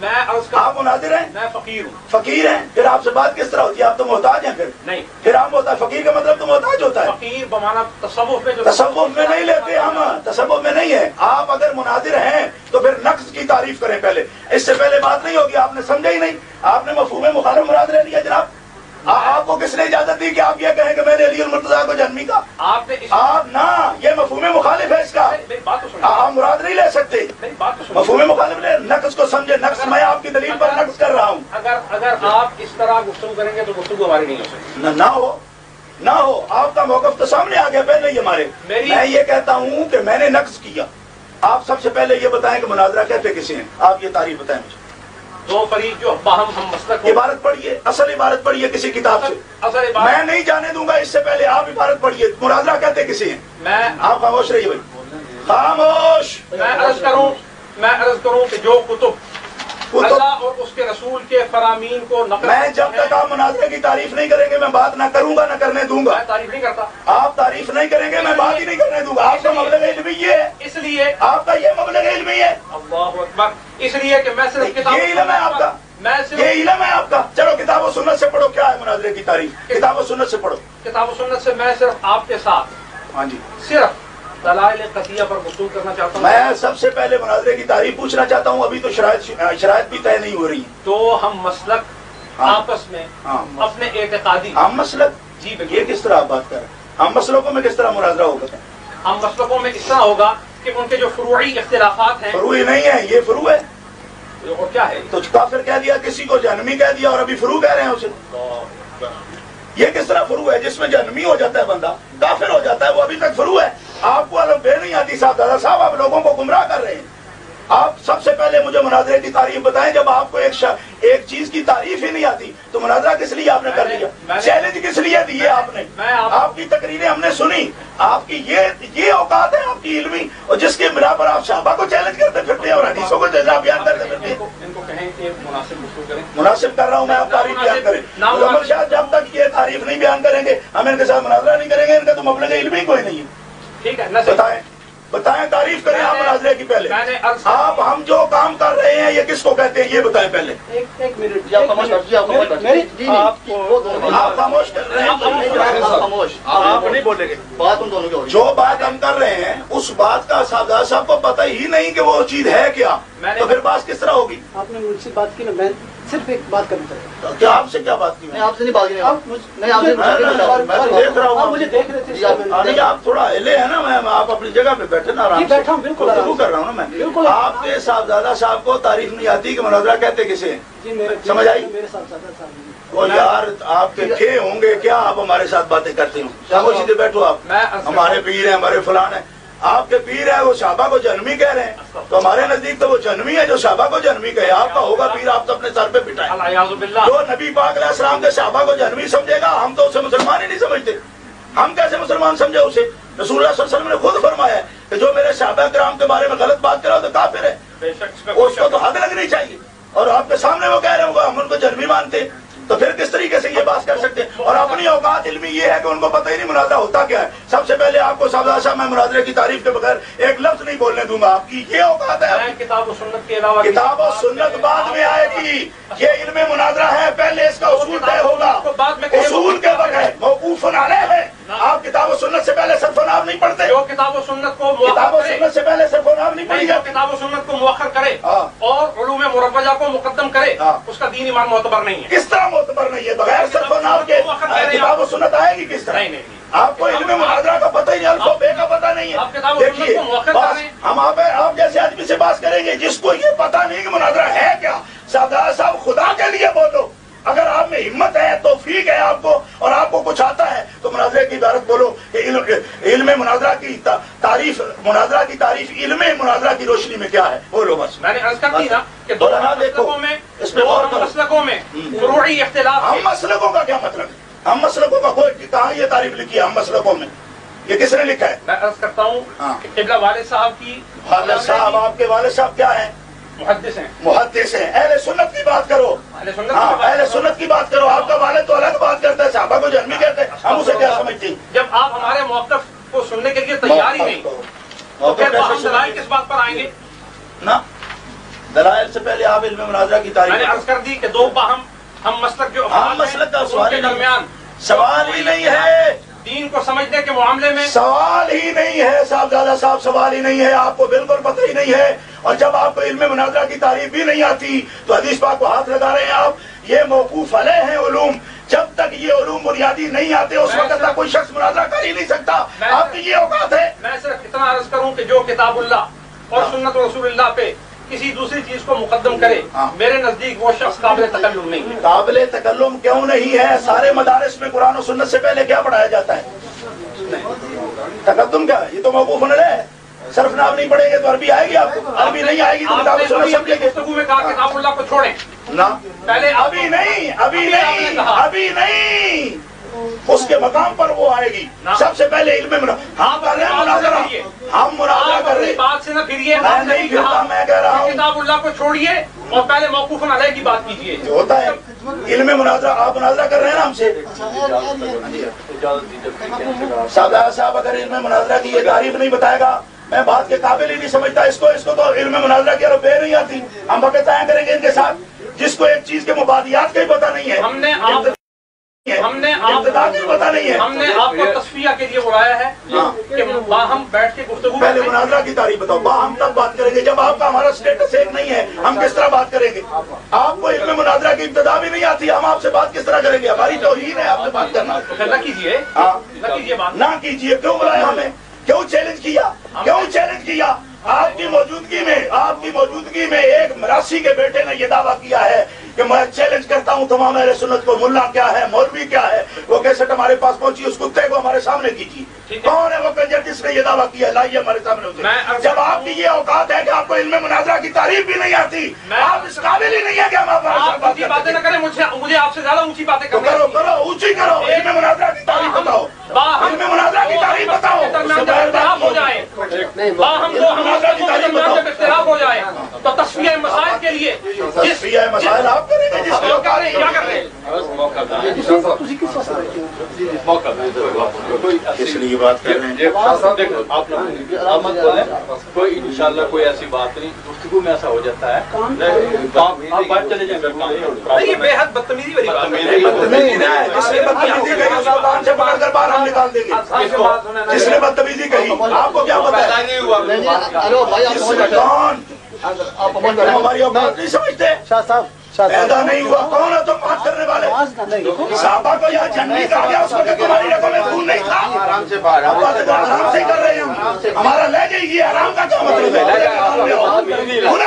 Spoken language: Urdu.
آپ مناظر ہیں؟ میں فقیر ہوں. فقیر ہیں؟ پھر آپ سے بات کس طرح ہوتی ہے؟ آپ تو محتاج ہیں. پھر آپ محتاج. فقیر کا مطلب تو محتاج ہوتا ہے. فقیر بمانا تصوف میں تصوف میں نہیں لیتے ہم، تصوف میں نہیں ہے. آپ اگر مناظر ہیں تو پھر نقص کی تعریف کریں پہلے. اس سے پہلے بات نہیں ہوگی. آپ نے سمجھا ہی نہیں. آپ نے مفہوم مخالف مراد لے لیا. جناب آپ کو کس نے اجازت دی کہ آپ یہ کہیں کہ میں نے علی المرتضیٰ کو جہنمی کا؟ آپ نہ، یہ مفہوم مخالف ہے اس کا. آپ مراد نہیں لے سکتے. مفہوم مخالف لے. نقص کو سمجھے. نقص میں آپ کی دلیل پر نقص کر رہا ہوں. اگر آپ اس طرح گفتگو کریں گے تو گفتگو ہماری نہیں ہو سکتی. نہ ہو. آپ کا موقف تو سامنے آ گیا پہلے ہی ہمارے. میں یہ کہتا ہوں کہ میں نے نقص کیا. آپ سب سے پہلے یہ بتائیں کہ مناظرہ کہتے کسی ہیں. آپ یہ تعریف بتائیں مجھے. دو فریق جو باہم ہم مسلک. عبارت پڑھیے، اصل عبارت پڑھیے کسی کتاب سے. میں نہیں جانے دوں گا. اس سے پہلے آپ عبارت پڑھیے. مناظرہ کہتے کسی ہیں. آپ خاموش رہیے بھائی، خاموش. میں عرض کروں کہ جو کتب اللہ اور اس کے رسول کے فرامین کو نقل. میں جب تک آپ مناظرے کی تعریف نہیں کریں گے میں بات نہ کروں گا، نہ کرنے دوں گا. میں تعریف نہیں کرتا. آپ تعریف نہیں کریں گے میں بات ہی نہیں کرنے دوں گا. آپ کا مبلغ علمی یہ ہے. اس لیے آپ کا یہ مبلغ علمی ہے. اللہ اکبر. اس لیے کہ میں صرف کتاب. یہ علم ہے آپ کا. یہ علم ہے آپ کا. چلو کتاب و سنت سے پڑھو. کیا ہے مناظرے کی تعریف؟ کتاب و سنت سے پڑھو. کتاب و سنت سے میں صرف آپ کے ساتھ ہاں جی صرف دلائل قطعیہ پر وصول کرنا چاہتا ہوں. میں سب سے پہلے مناظرے کی تعریف پوچھنا چاہتا ہوں. ابھی تو شرائط بھی طے نہیں ہو رہی ہیں. تو ہم مسلک آپس میں اپنے اعتقادی ہم مسلک. جی یہ کس طرح آپ بات کر رہے ہیں؟ ہم مسلکوں میں کس طرح مناظرہ ہوگا؟ ہم مسلکوں میں اس طرح ہوگا کہ ان کے جو فروعی اختلافات ہیں. فروعی نہیں ہے، یہ فروع ہے. اور کیا ہے؟ تو کافر کہہ دیا، کسی کو جہنمی کہہ دیا، اور ابھی فروع کہہ رہے ہیں اسے. یہ کس طرح فروع ہے؟ جس میں جہنمی ہو جاتا ہے بندہ، کافر ہو جاتا ہے، وہ ابھی تک فروع ہے. آپ کو علم بے نہیں آتی صاحب. دادا صاحب آپ لوگوں کو گمراہ کر رہے ہیں. آپ سب سے پہلے مجھے مناظرے کی تعریف بتائیں. جب آپ کو ایک چیز کی تعریف ہی نہیں آتی تو مناظرہ کس لیے آپ نے کر لیا؟ چیلنج کس لیے دی ہے آپ نے؟ آپ کی تقریریں ہم نے سنی. آپ کی یہ اوقات ہے آپ کی علمی، اور جس کے بنا پر آپ صحابہ کو چیلنج کرتے پھرتے ہیں اور حدیثوں کو جزا بیان کرتے پھرتے ہیں. ان کو کہیں کہ مناسب گفتگو کریں. مناسب کر رہا ہوں میں. آپ تعریف بیان کریں. مظفر شاہ جب تک یہ تعریف نہیں بیان کریں گے ہم ان کے ساتھ مناظرہ نہیں کریں گے. ان کا تو مبلغ علمی کوئی نہیں ہے. ٹھیک ہے، بتائیں تعریف کریں آپ مناظرے کی. پہلے آپ ہم جو کام کر رہے ہیں یہ کس کو کہتے ہیں یہ بتائیں پہلے. ایک منٹ. آپ خاموش کر رہے ہیں. آپ نہیں بولیں گے. بات ان دونوں کی. جو بات ہم کر رہے ہیں اس بات کا سادہ صاحب کو پتہ ہی نہیں کہ وہ چیز ہے کیا، تو پھر بات کس طرح ہوگی؟ آپ نے مجھ سے بات کی نا. میں صرف ایک بات کرنا چاہتا ہوں. کیا آپ سے کیا بات کی؟ میں آپ سے نہیں بات کی. میں دیکھ رہا ہوں. مجھے دیکھ رہے تھے. آپ تھوڑا ہلے ہیں نا. میں آپ اپنی جگہ پہ بیٹھے نا آرام سے. بیٹھا ہوں بالکل کر رہا ہوں نا میں. آپ کے صاحبزادہ صاحب کو تعریف نہیں آتی کہ مناظرہ کہتے کسے ہیں؟ سمجھ آئی؟ میرے ساتھ زیادہ صاحب. وہ یار آپ کے کھے ہوں گے کیا آپ ہمارے ساتھ باتیں کرتے ہوں؟ خاموشی سے بیٹھو. آپ ہمارے پیر ہیں، ہمارے فلان ہیں. آپ کے پیر ہیں وہ صحابہ کو جہنمی کہہ رہے ہیں، تو ہمارے نزدیک تو وہ جہنمی ہے جو صحابہ کو جہنمی کہے. آپ کا ہوگا پیر، آپ تو اپنے سر پہ بٹھائیں. جو نبی پاک علیہ السلام کے صحابہ کو جہنمی سمجھے گا ہم تو اسے مسلمان ہی نہیں سمجھتے. ہم کیسے مسلمان سمجھے اسے؟ رسول اللہ صلی اللہ علیہ وسلم نے خود فرمایا ہے کہ جو میرے صحابہ کرام کے بارے میں غلط بات کرے تو کافر ہے. اس کو تو حد لگنی چاہیے. اور آپ کے سامنے وہ کہہ رہے ہوں گے ہم ان کو جہنمی مانتے، تو پھر کس طریقے سے یہ بات کر سکتے ہیں؟ اور اپنی اوقات علمی یہ ہے کہ ان کو پتہ ہی نہیں مناظرہ ہوتا کیا ہے. سب سے پہلے آپ کو صاحب میں مناظرے کی تعریف کے بغیر ایک لفظ نہیں بولنے دوں گا. آپ کی یہ اوقات ہے. کتاب و سنت کے علاوہ کتاب و سنت بعد میں آئے گی. یہ علم مناظرہ ہے، پہلے اس کا اصول طے ہوگا. اصول کے بغیر موقوف علیہ ہے. آپ کتاب و سنت سے پہلے صرف و نام نہیں پڑھتے. جو کتاب و سنت کو کتاب و سنت سے پہلے صرف و نام نہیں پڑھی جو کتاب و سنت کو مؤخر کرے اور علوم مروجہ کو مقدم کرے اس کا دین ایمان معتبر نہیں ہے. کس طرح معتبر نہیں ہے؟ بغیر صرف و نام کے کتاب و سنت آئے گی کس طرح؟ آپ کو علم مناظرہ کا پتہ ہی نہیں، الفبے کا پتہ نہیں ہے. دیکھیے ہم آپ جیسے آدمی سے بات کریں گے جس کو یہ پتہ نہیں کہ مناظرہ ہے کیا. صاحب خدا کے لیے بولو. اگر آپ میں ہمت ہے توفیق ہے آپ کو اور آپ کو کچھ آتا ہے تو مناظرے کی عبارت بولو کہ علم مناظرہ کی تعریف علم مناظرہ کی روشنی میں کیا ہے بولو. بس میں نے عرض کر دی نا کہ دو مسلکوں میں فروعی اختلاف. ہم مسلکوں کا کیا مطلب ہے؟ ہم مسلکوں کا کوئی کہاں یہ تعریف لکھی ہے؟ ہم مسلکوں میں یہ کس نے لکھا ہے؟ میں عرض کرتا ہوں کہ قبلہ والد صاحب کی. والد صاحب آپ کے والد صاحب کیا ہیں؟ محدث ہیں. محدث ہیں. اہل سنت کی بات کرو. اہل سنت کی بات کرو. آپ کا والد تو الگ بات کرتا ہے، صحابہ کو جہنمی کہتے ہیں. ہم اسے کیا سمجھتے ہیں؟ جب آپ ہمارے موقف کو سننے کے لیے تیار ہی نہیں تو پھر ہم دلائل کس بات پر آئیں گے؟ نا دلائل سے پہلے پہلے آپ علم مناظرہ کی میں نے تعریف عرض کر دی کہ دو ہم مسلک جو مسلک کا ان کے درمیان سوال ہی نہیں ہے، دین کو سمجھنے کے معاملے میں سوال ہی نہیں ہے صاحبزادہ صاحب، سوال ہی نہیں ہے، آپ کو بالکل پتہ ہی نہیں ہے۔ اور جب آپ کو علم مناظرہ کی تعریف بھی نہیں آتی تو حدیث پاک کو ہاتھ لگا رہے ہیں آپ۔ یہ موقوف علیہ ہیں علوم، جب تک یہ علوم بنیادی نہیں آتے اس وقت تک کوئی شخص مناظرہ کر ہی نہیں سکتا۔ آپ کی یہ اوقات ہے۔ میں صرف اتنا عرض کروں کہ جو کتاب اللہ اور سنت رسول اللہ پہ کسی دوسری چیز کو مقدم کرے، میرے نزدیک وہ شخص قابل تکلم نہیں ہے۔ قابل تکلم کیوں نہیں ہے؟ سارے مدارس میں قرآن و سنت سے پہلے کیا پڑھایا جاتا ہے؟ تقدم کیا ہے؟ یہ تو موقوف علیہ ہے۔ صرف نام نہیں پڑھیں گے تو عربی آئے گی آپ کو؟ عربی نہیں آئے گی تو کتاب و سنت سمجھیں گے؟ گفتگو میں کہا کتاب اللہ کو چھوڑیں نہ، پہلے ابھی نہیں، اس کے مقام پر وہ آئے گی۔ سب سے پہلے علم ہم کر رہے ہیں مناظرہ، ہم مناظرہ کر رہے ہیں۔ بات سے نہ پھریے، میں نہیں پھرتا، میں کہہ رہا ہوں کتاب اللہ کو چھوڑیے اور پہلے موقوف علیہ کی بات کیجیے۔ جو ہوتا ہے علم مناظرہ، آپ مناظرہ کر رہے ہیں نا ہم سے۔ صاحب اگر علم مناظرہ کی یہ تعریف نہیں بتائے گا میں بات کے قابل ہی نہیں سمجھتا اس کو تو علم مناظرہ کی عرب نہیں آتی۔ ہم وقت طے کریں گے ان کے ساتھ جس کو ایک چیز کے مبادیات کا ہی پتہ نہیں ہے، ہم نے آپ کو تصفیہ کے لیے بلایا ہے کہ باہم بیٹھ کے گفتگو پہلے مناظرہ کی تعریف بتاؤ۔ باہم تب بات کریں گے جب آپ کا ہمارا اسٹیٹس ایک نہیں ہے، ہم کس طرح بات کریں گے؟ آپ کو علم مناظرہ کی ابتدا بھی نہیں آتی، ہم آپ سے بات کس طرح کریں گے؟ ہماری توہین ہے آپ سے بات کرنا۔ نہ کیجیے، نہ کیجیے بات، نہ کیجیے۔ کیوں بلایا ہمیں؟ کیوں چیلنج کیا؟ آپ کی موجودگی میں ایک مراسی کے بیٹے نے یہ دعویٰ کیا ہے کہ میں چیلنج کرتا ہوں تمام اہل سنت کو، ملا کیا ہے، مولوی کیا ہے۔ وہ کیسٹ ہمارے پاس پہنچی، اس کتے کو ہمارے سامنے کیجیے۔ کون ہے وہ کنجر جس نے یہ دعویٰ کیا؟ لائیے ہمارے سامنے اسے۔ جب آپ کی یہ اوقات ہے کہ آپ کو علم مناظرہ کی تعریف بھی نہیں آتی، آپ اس قابل ہی نہیں ہے کہ ہم آپ اونچی باتیں نہ کریں، مجھے آپ سے زیادہ اونچی باتیں کریں۔ کرو اونچی کرو، علم مناظرہ کی تعریف بتاؤ، علم مناظرہ کی تعریف بتاؤ۔ اختلاف ہو جائے، باہم دو مناظرہ کی تعریف بتاؤ، جب اختلاف ہو جائے تو تصفیہ مسائل کے لیے تصفیہ مسائل آپ کریں گے جس کو کیا کر رہے ہیں؟ کس لیے بات کر رہے ہیں؟ کوئی انشاءاللہ کوئی ایسی بات نہیں، گفتگو میں ایسا ہو جاتا ہے آپ بات چلے جائیں گے۔ یہ بے حد بدتمیزی والی بات ہے۔ جس نے بدتمیزی کہی سلطان سے پکڑ کر باہر ہم نکال دیں گے۔ جس نے بدتمیزی کہی آپ کو کیا پتا ہے؟ سلطان ہماری اوقات نہیں سمجھتے، شاہ صاحب پیدا نہیں ہوا، کون ہے تم بات کرنے والے؟ صحابہ کو یہاں جنگی کہا گیا، اس وقت تمہاری رگوں میں خون نہیں تھا۔ آرام سے کر رہے ہیں، ہمارا لے جائیے۔ آرام کا کیا مطلب ہے؟ کھلے